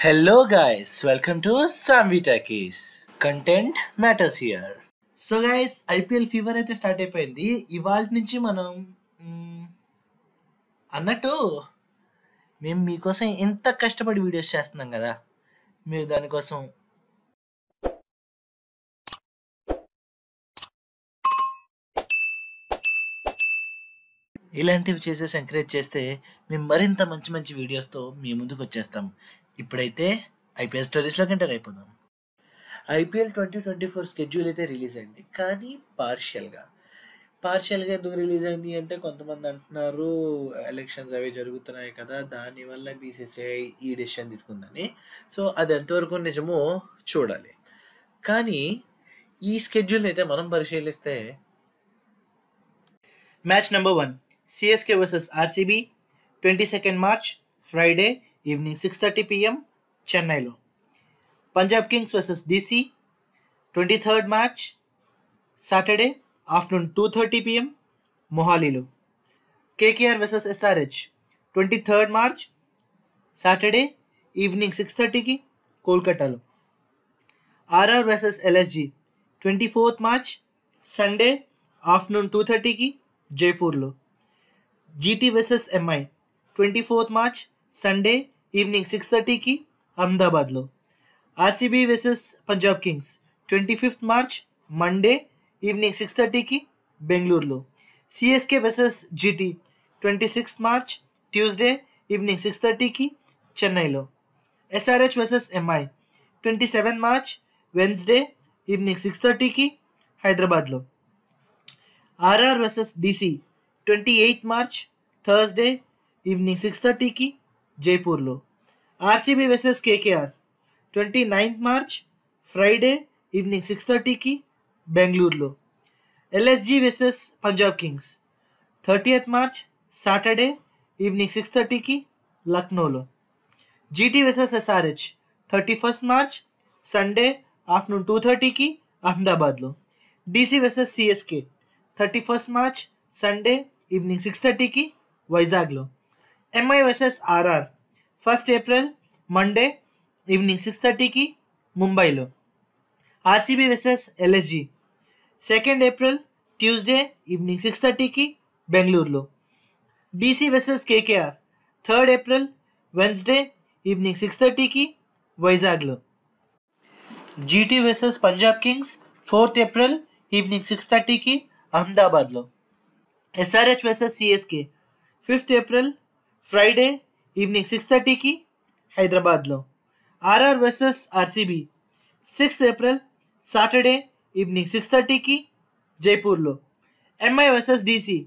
Hello guys, welcome to Samvi Techies. Content matters here. So guys IPL fever అయితే start అయిపోయింది. ఇవాళ నుంచి మనం అన్నట్టు మేము మీకోసం ఎంత కష్టపడి వీడియోస్ చేస్తున్నాం కదా, మీరు దానికోసం ఇలాంటివి చేసేసి ఎంకరేజ్ చేస్తే మేము మరింత మంచి మంచి వీడియోస్తో మీ ముందుకు వచ్చేస్తాం. ఇప్పుడైతే ఐపీఎల్ స్టోరీస్లోకి ఎంటర్ అయిపోదాం. ఐపీఎల్ 2024 స్కెడ్యూల్ అయితే రిలీజ్ అయింది, కానీ పార్షియల్గా ఎందుకు రిలీజ్ అయింది అంటే కొంతమంది అంటున్నారు ఎలక్షన్స్ అవి జరుగుతున్నాయి కదా, దానివల్ల బీసీసీఐ ఈ డెసిషన్ తీసుకుందని. సో అది ఎంతవరకు నిజమో చూడాలి. కానీ ఈ స్కెడ్యూల్ని అయితే మనం పరిశీలిస్తే match number 1 CSK versus RCB 22 March Friday evening 6:30 PM చెన్నైలో. Punjab Kings versus DC 23rd March Saturday afternoon 2:30 PM మొహాలీలో. KKR versus SRH 23rd March Saturday evening 6:30కి కోల్కతాలో. RR versus LSG 24th March Sunday afternoon 2:30కి జైపూర్లో. GT versus MI 24th March Sunday evening 6:30కి అహ్మదాబాద్లో. RCB versus Punjab Kings 25th March Monday evening 6:30కి బెంగళూరులో. CSK versus GT 26th March Tuesday evening 6:30కి చెన్నైలో. SRH versus MI 27th March Wednesday evening 6:30కి హైదరాబాద్లో. RR versus DC 28th March Thursday evening 6:30కి జైపూర్లో. RCB versus KKR 29th March Friday evening 6:30కి బెంగళూరులో. LSG versus Punjab Kings 30th March Saturday evening 6:30కి లక్నోలో. GT versus SRH 31st March Sunday afternoon 2:30కి అహ్మదాబాద్లో. DC versus CSK 31st March Sunday evening 6:30కి వైజాగ్లో. MI versus RR 1st April Monday evening 6:30కి ముంబైలో. RCB versus LSG 2nd April Tuesday evening 6:30కి బెంగళూరులో. DC versus KKR 3rd April Wednesday evening 6:30కి వైజాగ్లో. GT versus Punjab Kings 4th April evening 6:30కి అహ్మదాబాద్లో. SRH versus CSK 5th April Friday evening 6:30కి హైదరాబాద్లో. RR versus RCB 6th April Saturday evening 6:30కి జైపూర్లో. MI versus DC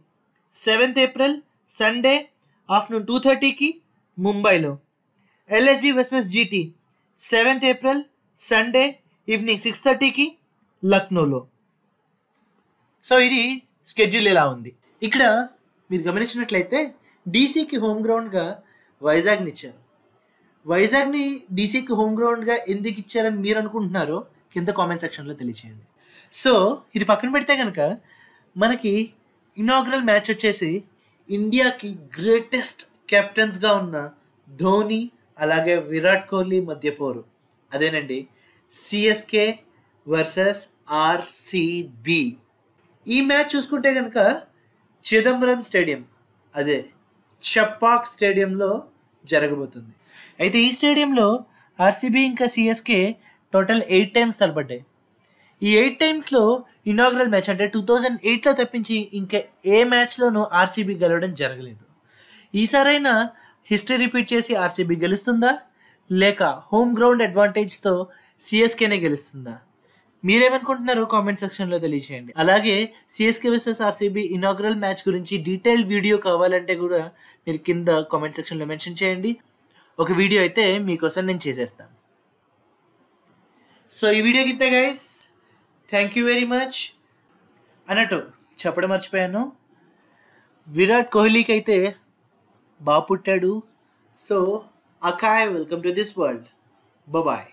7th April Sunday afternoon 2:30కి ముంబైలో. LSG versus GT 7th April Sunday evening 6:30కి లక్నోలో. సో ఇది స్కెడ్యూల్ ఎలా ఉంది. ఇక్కడ మీరు గమనించినట్లయితే డీసీకి హోమ్ గ్రౌండ్గా వైజాగ్ని ఇచ్చారు. వైజాగ్ని డీసీకి హోమ్ గ్రౌండ్గా ఎందుకు ఇచ్చారని మీరు అనుకుంటున్నారో కింద కామెంట్ సెక్షన్లో తెలియచేయండి. సో ఇది పక్కన పెడితే కనుక మనకి ఇనాగ్రల్ మ్యాచ్ వచ్చేసి ఇండియాకి గ్రేటెస్ట్ కెప్టెన్స్గా ఉన్న ధోని అలాగే విరాట్ కోహ్లీ మధ్య పోరు. అదేనండి సిఎస్కే వర్సెస్ ఆర్సీబీ. ఈ మ్యాచ్ చూసుకుంటే కనుక చిదంబరం స్టేడియం, అదే చపాక్ స్టేడియంలో జరగబోతుంది. అయితే ఈ స్టేడియంలో ఆర్సీబీ ఇంకా సిఎస్కే టోటల్ 8 times తలపడ్డాయి. ఈ 8 timesలో ఇనాగ్రల్ మ్యాచ్ అంటే 2008లో తప్పించి ఇంకా ఏ మ్యాచ్లోనూ ఆర్సీబీ గెలవడం జరగలేదు. ఈసారైనా హిస్టరీ రిపీట్ చేసి ఆర్సీబీ గెలుస్తుందా లేక హోమ్ గ్రౌండ్ అడ్వాంటేజ్తో సిఎస్కేనే గెలుస్తుందా? మీరేమనుకుంటున్నారో కామెంట్ సెక్షన్లో తెలియచేయండి. అలాగే CSK versus RCB inaugural match గురించి డీటెయిల్ వీడియో కావాలంటే కూడా మీరు కింద కామెంట్ సెక్షన్లో మెన్షన్ చేయండి. ఒక వీడియో అయితే మీకోసం నేను చేసేస్తాను. సో ఈ వీడియోకి ఇంతే guys, thank you very much. అన్నట్టు చెప్పడం మర్చిపోయాను, విరాట్ కోహ్లీకి అయితే బాగా పుట్టాడు. So Akaay, welcome to this world. Bye.